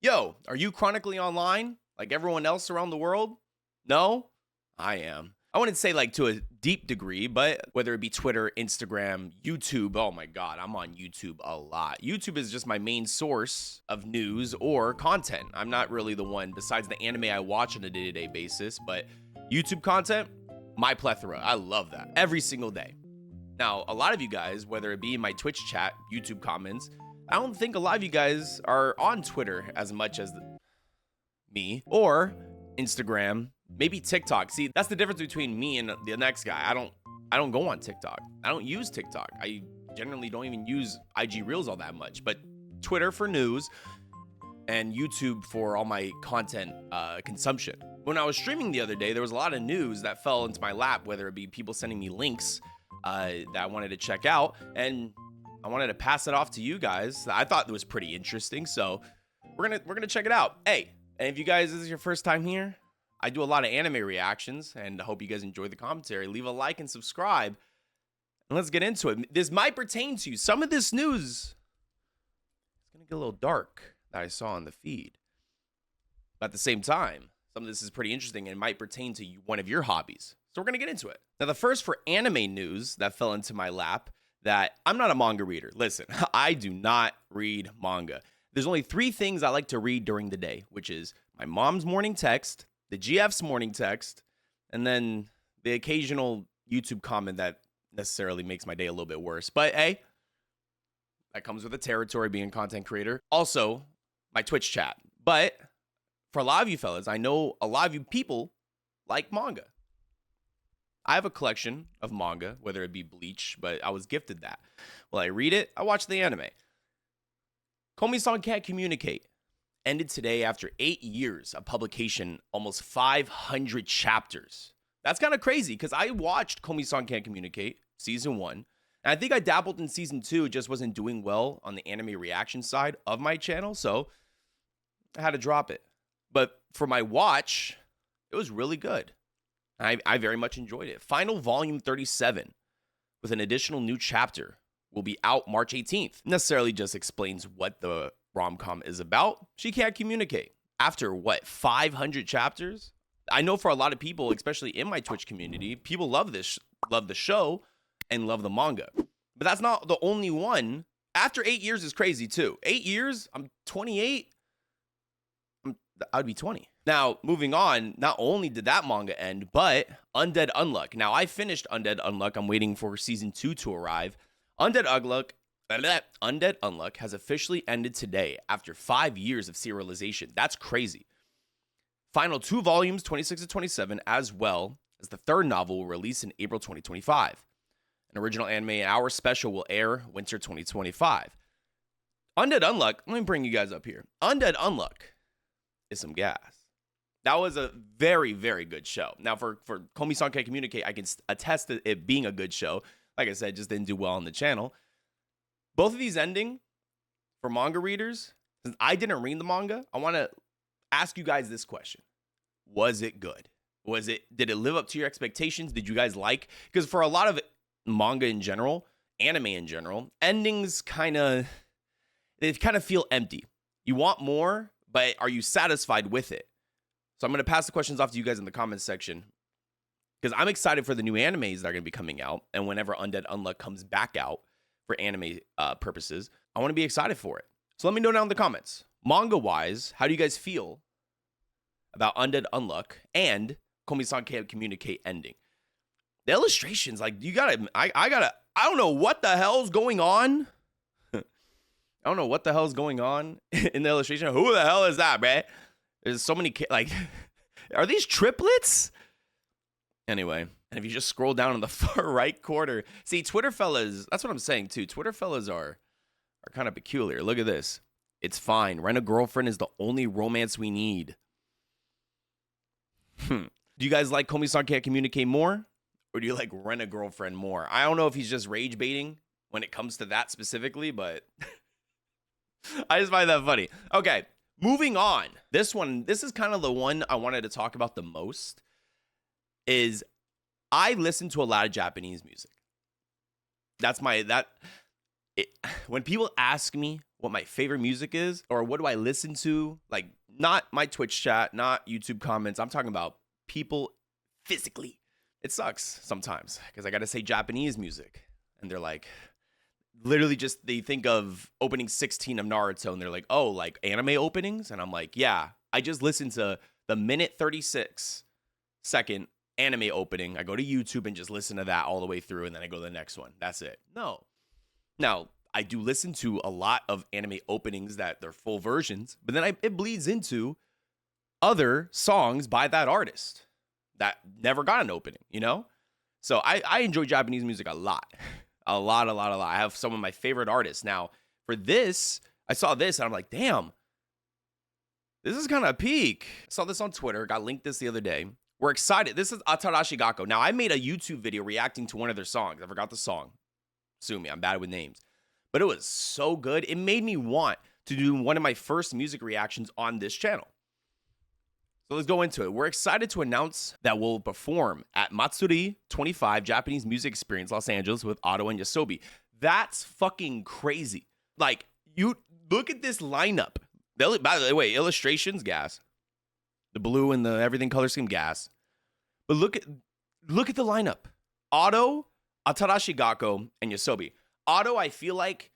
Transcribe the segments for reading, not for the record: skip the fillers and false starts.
Yo, are you chronically online like everyone else around the world? No? I am. I wouldn't say like to a deep degree, but whether it be Twitter, Instagram, YouTube, oh my God, I'm on YouTube a lot. YouTube is just my main source of news or content. I'm not really the one, besides the anime I watch on a day to day basis, but YouTube content, my plethora. I love that every single day. Now, a lot of you guys, whether it be in my Twitch chat, YouTube comments, I don't think a lot of you guys are on Twitter as much as me or Instagram, maybe TikTok. See, that's the difference between me and the next guy. I don't go on TikTok. I don't use TikTok. I generally don't even use IG Reels all that much, but Twitter for news and YouTube for all my content consumption. When I was streaming the other day, there was a lot of news that fell into my lap, whether it be people sending me links that I wanted to check out, and I wanted to pass it off to you guys. I thought it was pretty interesting, so we're gonna check it out. Hey, and if you guys, this is your first time here, I do a lot of anime reactions, and I hope you guys enjoy the commentary. Leave a like and subscribe, and let's get into it. This might pertain to you. Some of this news is gonna get a little dark that I saw on the feed, but at the same time, some of this is pretty interesting and might pertain to one of your hobbies. So we're gonna get into it. Now, the first for anime news that fell into my lap, that I'm not a manga reader. Listen, I do not read manga. There's only 3 things I like to read during the day, which is my mom's morning text, the GF's morning text, and then the occasional YouTube comment that necessarily makes my day a little bit worse. But hey, that comes with the territory being a content creator. Also, my Twitch chat. But for a lot of you fellas, I know a lot of you people like manga. I have a collection of manga, whether it be Bleach, but I was gifted that. Well, I read it, I watch the anime. Komi-san Can't Communicate ended today after 8 years of publication, almost 500 chapters. That's kind of crazy because I watched Komi-san Can't Communicate, season 1, and I think I dabbled in season 2, it just wasn't doing well on the anime reaction side of my channel, so I had to drop it. But for my watch, it was really good. I very much enjoyed it. Final volume 37 with an additional new chapter will be out March 18th. Necessarily just explains what the rom-com is about. She can't communicate. After 500 chapters? I know for a lot of people, especially in my Twitch community, people love the show and love the manga. But that's not the only one. After 8 years is crazy too. 8 years, I'm 28. I'd be 20. Now, moving on, not only did that manga end, but Undead Unluck. Now, I finished Undead Unluck. I'm waiting for season 2 to arrive. Undead Unluck has officially ended today after 5 years of serialization. That's crazy. Final 2 volumes, 26 to 27, as well as the 3rd novel will release in April 2025. An original anime hour special will air winter 2025. Undead Unluck, let me bring you guys up here. Undead Unluck is some gas. That was a very, very good show. Now, for Komi-san Can't Communicate, I can attest to it being a good show. Like I said, just didn't do well on the channel. Both of these ending for manga readers, since I didn't read the manga, I want to ask you guys this question. Was it good? Did it live up to your expectations? Did you guys like? Because for a lot of manga in general, anime in general, endings they kind of feel empty. You want more, but are you satisfied with it? So I'm going to pass the questions off to you guys in the comments section because I'm excited for the new animes that are going to be coming out. And whenever Undead Unluck comes back out for anime purposes, I want to be excited for it. So let me know down in the comments. Manga-wise, how do you guys feel about Undead Unluck and Komi-san Can't Communicate ending? The illustrations, like, I don't know what the hell's going on. I don't know what the hell's going on in the illustration. Who the hell is that, bruh? There's so many, are these triplets? Anyway, and if you just scroll down in the far right corner, see, Twitter fellas, that's what I'm saying too. Twitter fellas are kind of peculiar. Look at this. It's fine. Rent a girlfriend is the only romance we need. Do you guys like Komi-san Can't Communicate more? Or do you like Rent a Girlfriend more? I don't know if he's just rage baiting when it comes to that specifically, but I just find that funny. Okay. Moving on, this is kind of the one I wanted to talk about the most, is I listen to a lot of Japanese music. When people ask me what my favorite music is or what do I listen to, like not my Twitch chat, not YouTube comments. I'm talking about people physically. It sucks sometimes because I got to say Japanese music and they're like, literally just they think of opening 16 of Naruto and they're like, oh, like anime openings? And I'm like, yeah, I just listened to the minute 36-second anime opening. I go to YouTube and just listen to that all the way through and then I go to the next one. That's it. No. Now, I do listen to a lot of anime openings that they're full versions, but then it bleeds into other songs by that artist that never got an opening, you know? So I enjoy Japanese music a lot. A lot. I have some of my favorite artists. Now, for this, I saw this and I'm like, damn, this is kind of peak. I saw this on Twitter, got linked this the other day. We're excited. This is Atarashi Gakko. Now, I made a YouTube video reacting to one of their songs. I forgot the song. Sue me, I'm bad with names. But it was so good. It made me want to do one of my first music reactions on this channel. So let's go into it. We're excited to announce that we'll perform at Matsuri 25 Japanese Music Experience Los Angeles with Otto and Yosobi. That's fucking crazy. Like, you look at this lineup. By the way, illustrations, gas. The blue and the everything color scheme, gas. But look at the lineup. Otto, Atarashi Gakko, and Yosobi. Otto, I feel like,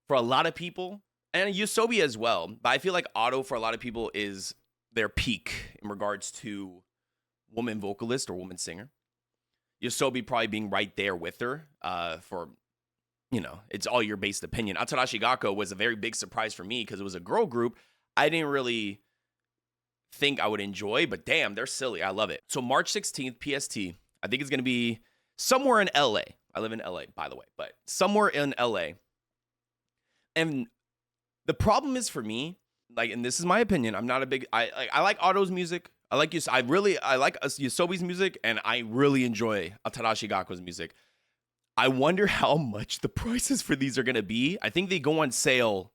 for a lot of people, and Yosobi as well, but I feel like Otto, for a lot of people, is their peak in regards to woman vocalist or woman singer. Yosobi probably being right there with her for, you know, it's all your based opinion. Atarashi Gakko was a very big surprise for me because it was a girl group I didn't really think I would enjoy, but damn, they're silly. I love it. So March 16th, PST, I think it's going to be somewhere in LA. I live in LA, by the way, but somewhere in LA. And the problem is for me, like, and this is my opinion, I'm not a big, I like Otto's music. I like Yosobi's music, and I really enjoy Atarashi Gakko's music. I wonder how much the prices for these are going to be. I think they go on sale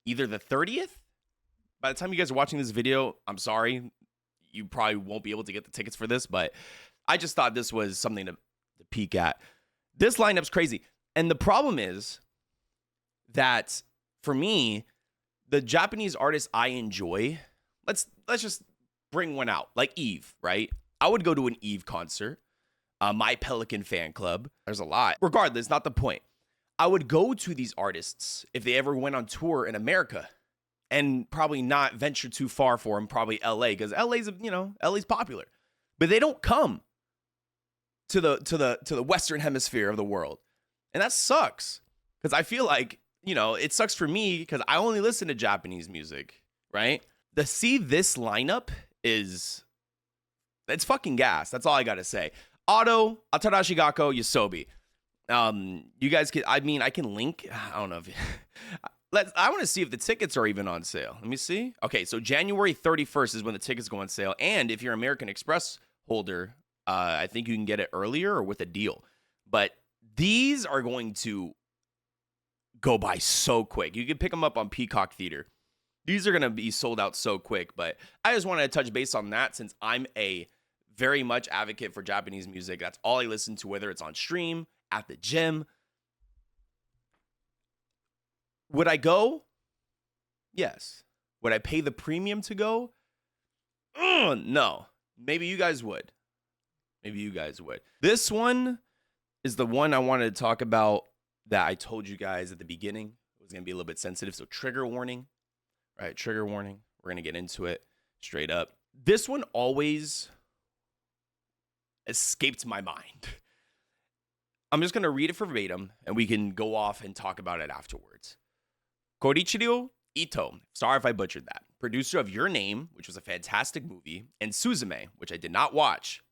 either the 30th. By the time you guys are watching this video, I'm sorry, you probably won't be able to get the tickets for this, but I just thought this was something to peek at. This lineup's crazy. And the problem is that for me, the Japanese artists I enjoy, let's just bring one out, like Eve, right? I would go to an Eve concert, My Pelican fan club. There's a lot. Regardless, not the point. I would go to these artists if they ever went on tour in America and probably not venture too far for them, probably LA, because LA's popular. But they don't come to the Western hemisphere of the world. And that sucks. Because I feel like, it sucks for me because I only listen to Japanese music, right? To see this lineup it's fucking gas. That's all I got to say. Otto, Atarashi Gakko, Yosobi. You guys I can link. I don't know if I want to see if the tickets are even on sale. Let me see. Okay, so January 31st is when the tickets go on sale. And if you're an American Express holder, I think you can get it earlier or with a deal. But these are going to go by so quick. You can pick them up on Peacock Theater. These are going to be sold out so quick. But I just wanted to touch base on that since I'm a very much advocate for Japanese music. That's all I listen to, whether it's on stream, at the gym. Would I go? Yes. Would I pay the premium to go? No. Maybe you guys would. This one is the one I wanted to talk about that I told you guys at the beginning. It was going to be a little bit sensitive, so trigger warning. Right, trigger warning. We're going to get into it straight up. This one always escaped my mind. I'm just going to read it verbatim, and we can go off and talk about it afterwards. Korichiro Ito, sorry if I butchered that, producer of Your Name, which was a fantastic movie, and Suzume, which I did not watch,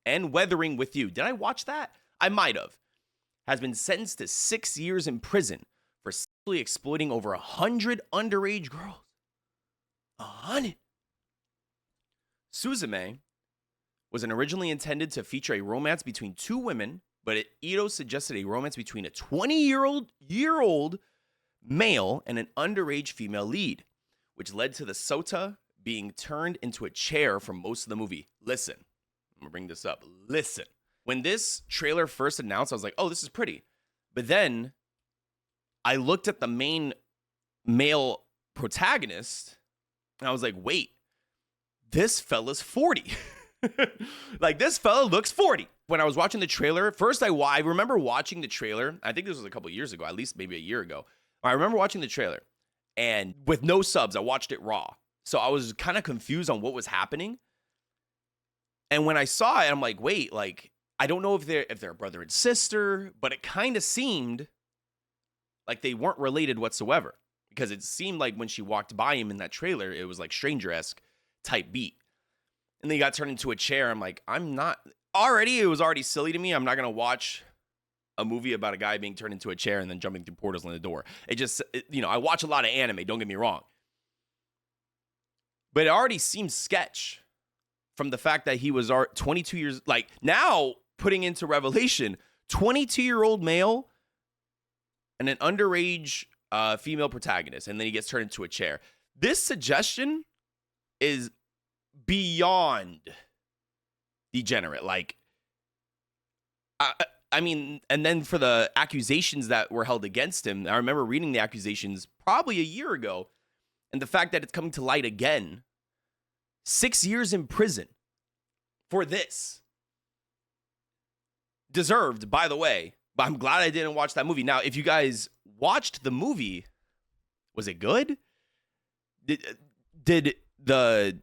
and Weathering with You. Did I watch that? I might have. Has been sentenced to 6 years in prison for sexually exploiting over 100 underage girls. 100. Suzume was originally intended to feature a romance between two women, but Ito suggested a romance between a 20-year-old male and an underage female lead, which led to the Sota being turned into a chair for most of the movie. Listen, I'm gonna bring this up. Listen. When this trailer first announced, I was like, oh, this is pretty. But then I looked at the main male protagonist. And I was like, wait, this fella's 40. Like, this fella looks 40. When I was watching the trailer, first I remember watching the trailer. I think this was a couple years ago, at least maybe a year ago. I remember watching the trailer, and with no subs, I watched it raw. So I was kind of confused on what was happening. And when I saw it, I'm like, wait, like, I don't know if they're brother and sister, but it kind of seemed like they weren't related whatsoever, because it seemed like when she walked by him in that trailer, it was like Stranger-esque type beat. And then he got turned into a chair. I'm like, it was already silly to me. I'm not going to watch a movie about a guy being turned into a chair and then jumping through portals in the door. I watch a lot of anime, don't get me wrong. But it already seems sketch from the fact that he was 22 years, like, now putting into Revelation, 22-year-old male and an underage female protagonist, and then he gets turned into a chair. This suggestion is beyond degenerate. Like, I mean, and then for the accusations that were held against him, I remember reading the accusations probably a year ago, and the fact that it's coming to light again, 6 years in prison for this. Deserved, by the way, but I'm glad I didn't watch that movie. Now, if you guys watched the movie, was it good? Did the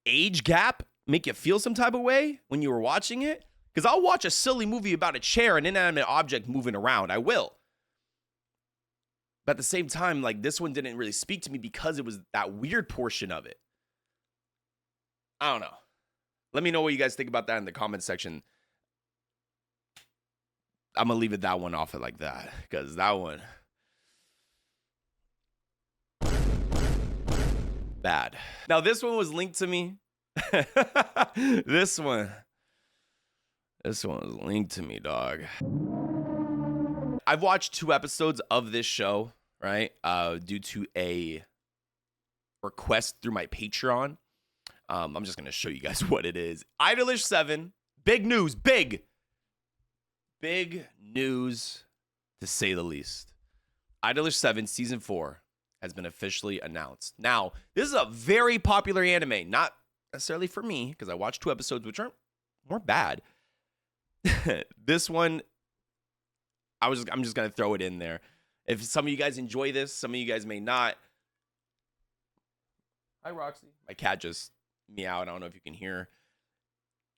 age gap make you feel some type of way when you were watching it? Because I'll watch a silly movie about a chair, an inanimate object moving around. I will. But at the same time, like, this one didn't really speak to me because it was that weird portion of it. I don't know. Let me know what you guys think about that in the comment section. I'm going to leave that one off it like that, because that one, bad. Now, this one was linked to me. This one was linked to me, dog. I've watched 2 episodes of this show, right? Due to a request through my Patreon. I'm just going to show you guys what it is. Idolish 7. Big news. Big news, to say the least. Idolish 7 Season 4 has been officially announced. Now, this is a very popular anime. Not necessarily for me, because I watched 2 episodes, which weren't bad. This one, I'm just going to throw it in there. If some of you guys enjoy this, some of you guys may not. Hi, Roxy. My cat just meowed. I don't know if you can hear.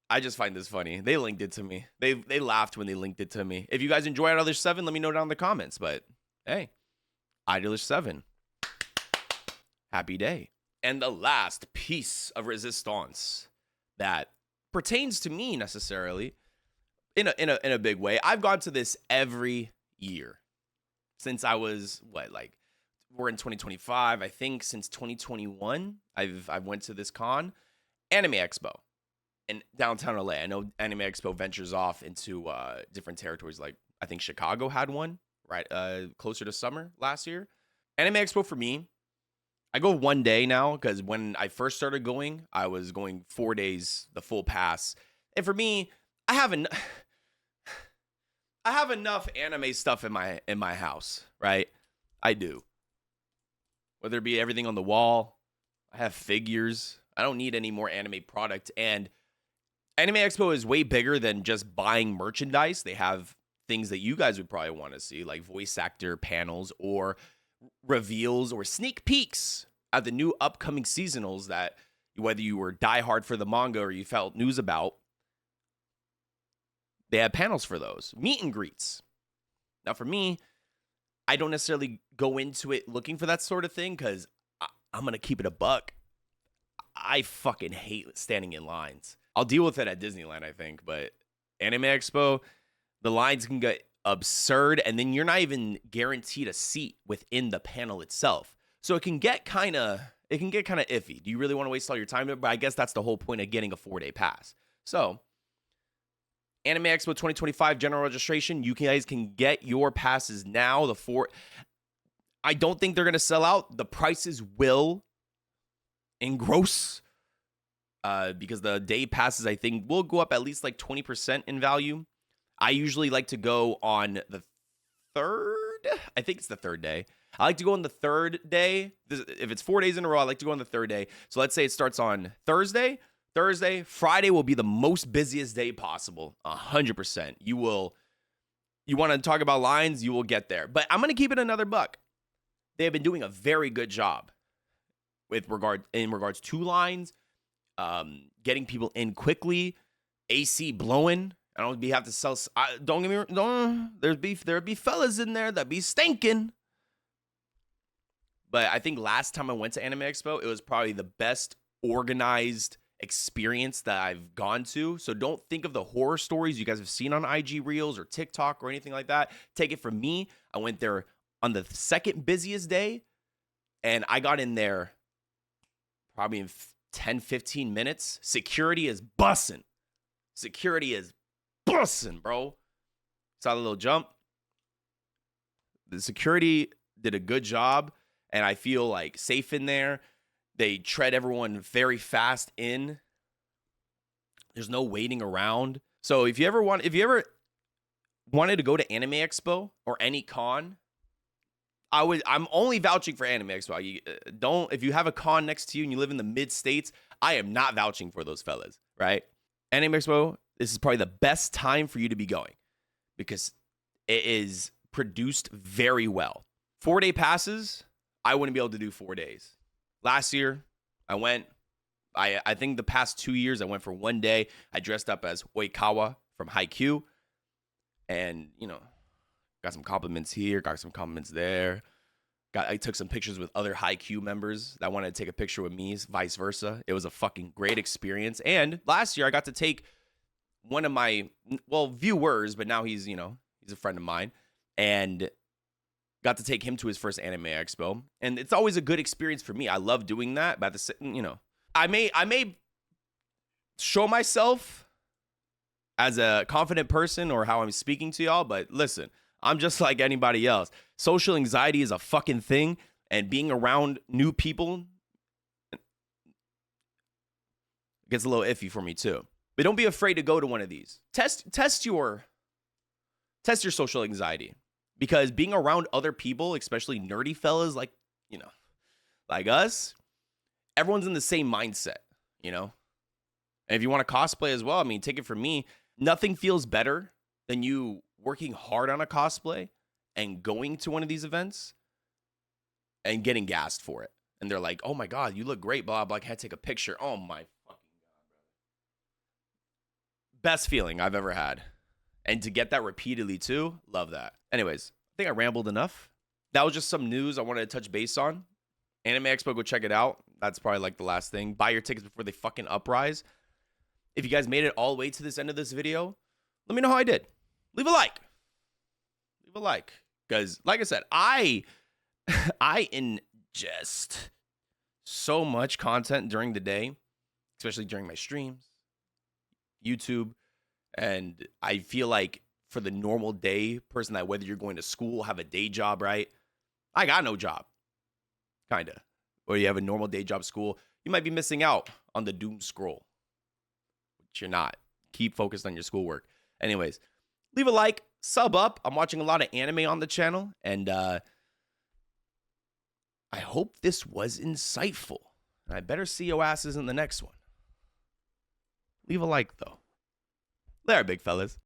I just find this funny. They linked it to me. They laughed when they linked it to me. If you guys enjoy Idolish 7, let me know down in the comments. But hey, Idolish 7. Happy day. And the last piece of resistance that pertains to me necessarily in a big way. I've gone to this every year since I was we're in 2025. I think since 2021, I've went to this con, Anime Expo, in downtown LA. I know Anime Expo ventures off into different territories. Like, I think Chicago had one right closer to summer last year. Anime Expo for me, I go one day now, because when I first started going, I was going 4 days, the full pass. And for me, I have enough anime stuff in my house, right? I do. Whether it be everything on the wall, I have figures. I don't need any more anime product. And Anime Expo is way bigger than just buying merchandise. They have things that you guys would probably want to see, like voice actor panels or reveals or sneak peeks at the new upcoming seasonals that, whether you were diehard for the manga or you felt news about, they have panels for those. Meet and greets. Now, for me, I don't necessarily go into it looking for that sort of thing, because I'm going to keep it a buck. I fucking hate standing in lines. I'll deal with it at Disneyland, I think, but Anime Expo, the lines can get absurd, and then you're not even guaranteed a seat within the panel itself. So it can get kind of iffy. Do you really want to waste all your time? But I guess that's the whole point of getting a 4-day pass. So Anime Expo 2025 general registration, you guys can get your passes now. I don't think they're going to sell out. The prices will engross because the day passes, I think, will go up at least like 20% in value. I usually like to go on the 3rd. I think it's the 3rd day. I like to go on the third day. If it's 4 days in a row, I like to go on the third day. So let's say it starts on Thursday. Friday will be the most busiest day possible. 100%. You want to talk about lines, you will get there. But I'm going to keep it another buck. They have been doing a very good job in regards to lines, getting people in quickly, AC blowing. I don't have to sell. Don't get me wrong. There'd be fellas in there that be stinking. But I think last time I went to Anime Expo, it was probably the best organized experience that I've gone to. So don't think of the horror stories you guys have seen on IG Reels or TikTok or anything like that. Take it from me. I went there on the second busiest day, and I got in there probably in 10, 15 minutes. Security is bussing. Bro. Saw the little jump. The security did a good job, and I feel like safe in there. They tread everyone very fast in. There's no waiting around. So if you ever wanted to go to Anime Expo or any con, I'm only vouching for Anime Expo. If you have a con next to you and you live in the mid states, I am not vouching for those fellas, right? Anime Expo, this is probably the best time for you to be going because it is produced very well. 4-day passes, I wouldn't be able to do 4 days. Last year, I went. I think the past 2 years, I went for 1 day. I dressed up as Oikawa from Haikyuu. And, got some compliments here, got some compliments there. I took some pictures with other Haikyuu members that wanted to take a picture with me, vice versa. It was a fucking great experience. And last year, I got to take one of my, viewers, but now he's a friend of mine. And got to take him to his first Anime Expo. And it's always a good experience for me. I love doing that. But I may show myself as a confident person or how I'm speaking to y'all, but listen, I'm just like anybody else. Social anxiety is a fucking thing, and being around new people gets a little iffy for me too. But don't be afraid to go to one of these. Test your social anxiety, because being around other people, especially nerdy fellas like us, everyone's in the same mindset, And if you want to cosplay as well, take it from me. Nothing feels better than you working hard on a cosplay and going to one of these events and getting gassed for it. And they're like, oh my God, you look great, blah, blah. I had to take a picture. Oh my fucking God, bro. Best feeling I've ever had. And to get that repeatedly too, love that. Anyways, I think I rambled enough. That was just some news I wanted to touch base on. Anime Expo, go check it out. That's probably like the last thing. Buy your tickets before they fucking uprise. If you guys made it all the way to this end of this video, let me know how I did. Leave a like. Because, like I said, I ingest so much content during the day, especially during my streams, YouTube, and I feel like for the normal day person, that whether you're going to school, have a day job, right? I got no job, kind of. Or you have a normal day job, school, you might be missing out on the doom scroll. You're not. Keep focused on your schoolwork. Anyways, leave a like, sub up. I'm watching a lot of anime on the channel, and I hope this was insightful. I better see your asses in the next one. Leave a like, though. There, big fellas.